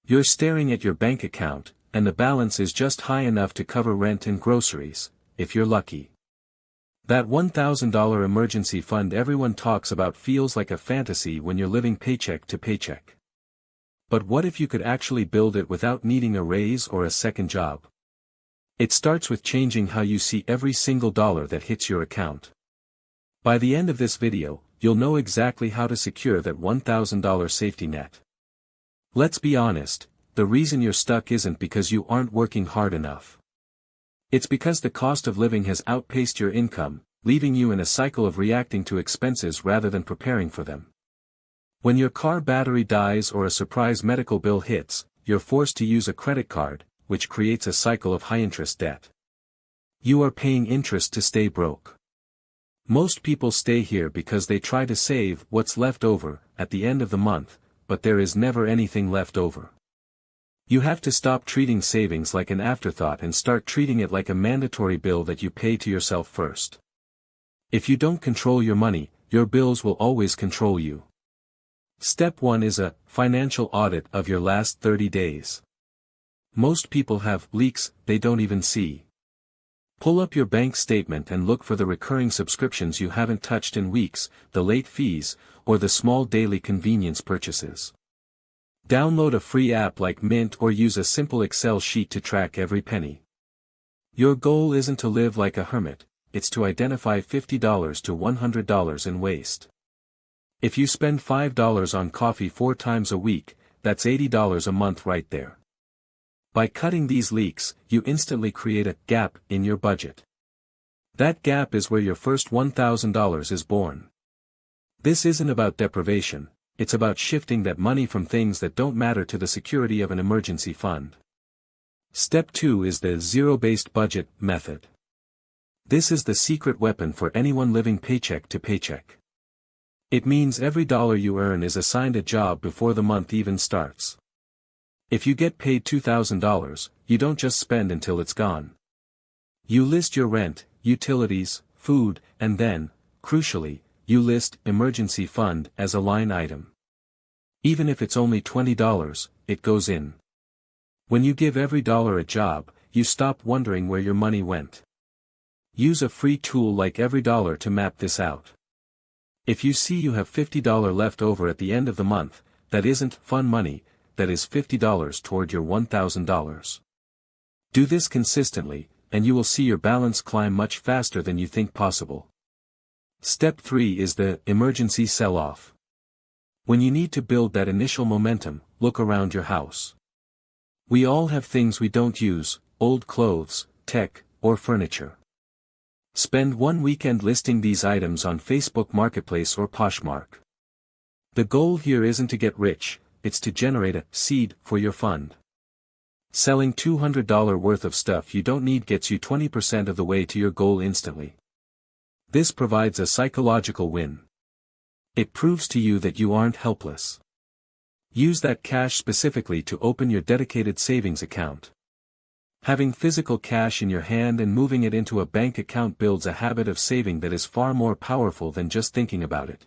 You're staring at your bank account, and the balance is just high enough to cover rent and groceries, if you're lucky. That $1,000 emergency fund everyone talks about feels like a fantasy when you're living paycheck to paycheck. But what if you could actually build it without needing a raise or a second job? It starts with changing how you see every single dollar that hits your account. By the end of this video, you'll know exactly how to secure that $1,000 safety net. Let's be honest, the reason you're stuck isn't because you aren't working hard enough. It's because the cost of living has outpaced your income, leaving you in a cycle of reacting to expenses rather than preparing for them. When your car battery dies or a surprise medical bill hits, you're forced to use a credit card, which creates a cycle of high-interest debt. You are paying interest to stay broke. Most people stay here because they try to save what's left over at the end of the month, but there is never anything left over. You have to stop treating savings like an afterthought and start treating it like a mandatory bill that you pay to yourself first. If you don't control your money, your bills will always control you. Step 1 is a financial audit of your last 30 days. Most people have leaks they don't even see. Pull up your bank statement and look for the recurring subscriptions you haven't touched in weeks, the late fees, or the small daily convenience purchases. Download a free app like Mint or use a simple Excel sheet to track every penny. Your goal isn't to live like a hermit, it's to identify $50 to $100 in waste. If you spend $5 on coffee 4 times a week, that's $80 a month right there. By cutting these leaks, you instantly create a gap in your budget. That gap is where your first $1,000 is born. This isn't about deprivation. It's about shifting that money from things that don't matter to the security of an emergency fund. Step 2 is the zero-based budget method. This is the secret weapon for anyone living paycheck to paycheck. It means every dollar you earn is assigned a job before the month even starts. If you get paid $2,000, you don't just spend until it's gone. You list your rent, utilities, food, and then, crucially, you list emergency fund as a line item. Even if it's only $20, it goes in. When you give every dollar a job, you stop wondering where your money went. Use a free tool like EveryDollar to map this out. If you see you have $50 left over at the end of the month, that isn't fun money, that is $50 toward your $1,000. Do this consistently, and you will see your balance climb much faster than you think possible. Step 3 is the emergency sell-off. When you need to build that initial momentum, look around your house. We all have things we don't use, old clothes, tech, or furniture. Spend one weekend listing these items on Facebook Marketplace or Poshmark. The goal here isn't to get rich, it's to generate a seed for your fund. Selling $200 worth of stuff you don't need gets you 20% of the way to your goal instantly. This provides a psychological win. It proves to you that you aren't helpless. Use that cash specifically to open your dedicated savings account. Having physical cash in your hand and moving it into a bank account builds a habit of saving that is far more powerful than just thinking about it.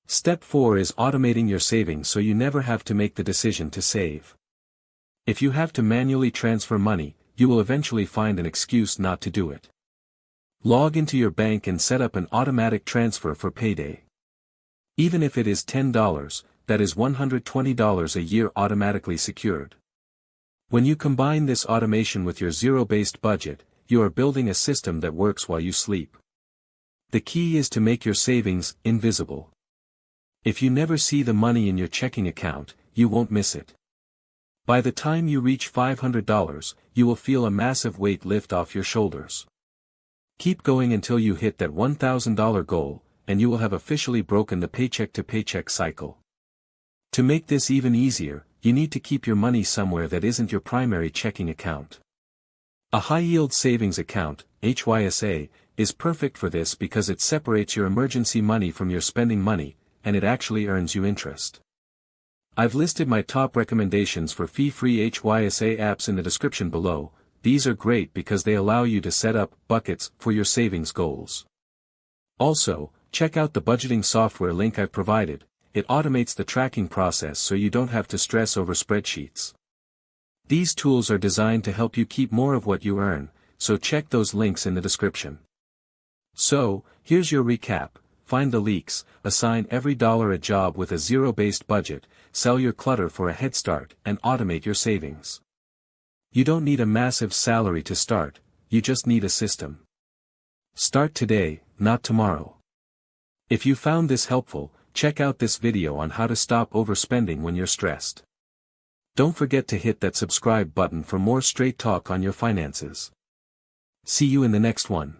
Step 4 is automating your savings so you never have to make the decision to save. If you have to manually transfer money, you will eventually find an excuse not to do it. Log into your bank and set up an automatic transfer for payday. Even if it is $10, that is $120 a year automatically secured. When you combine this automation with your zero-based budget, you are building a system that works while you sleep. The key is to make your savings invisible. If you never see the money in your checking account, you won't miss it. By the time you reach $500, you will feel a massive weight lift off your shoulders. Keep going until you hit that $1,000 goal, and you will have officially broken the paycheck-to-paycheck cycle. To make this even easier, you need to keep your money somewhere that isn't your primary checking account. A high-yield savings account, HYSA, is perfect for this because it separates your emergency money from your spending money, and it actually earns you interest. I've listed my top recommendations for fee-free HYSA apps in the description below. These are great because they allow you to set up buckets for your savings goals. Also, check out the budgeting software link I've provided. it automates the tracking process so you don't have to stress over spreadsheets. These tools are designed to help you keep more of what you earn, so check those links in the description. So, here's your recap: find the leaks, assign every dollar a job with a zero-based budget, sell your clutter for a head start, and automate your savings. You don't need a massive salary to start, you just need a system. Start today, not tomorrow. If you found this helpful, check out this video on how to stop overspending when you're stressed. Don't forget to hit that subscribe button for more straight talk on your finances. See you in the next one.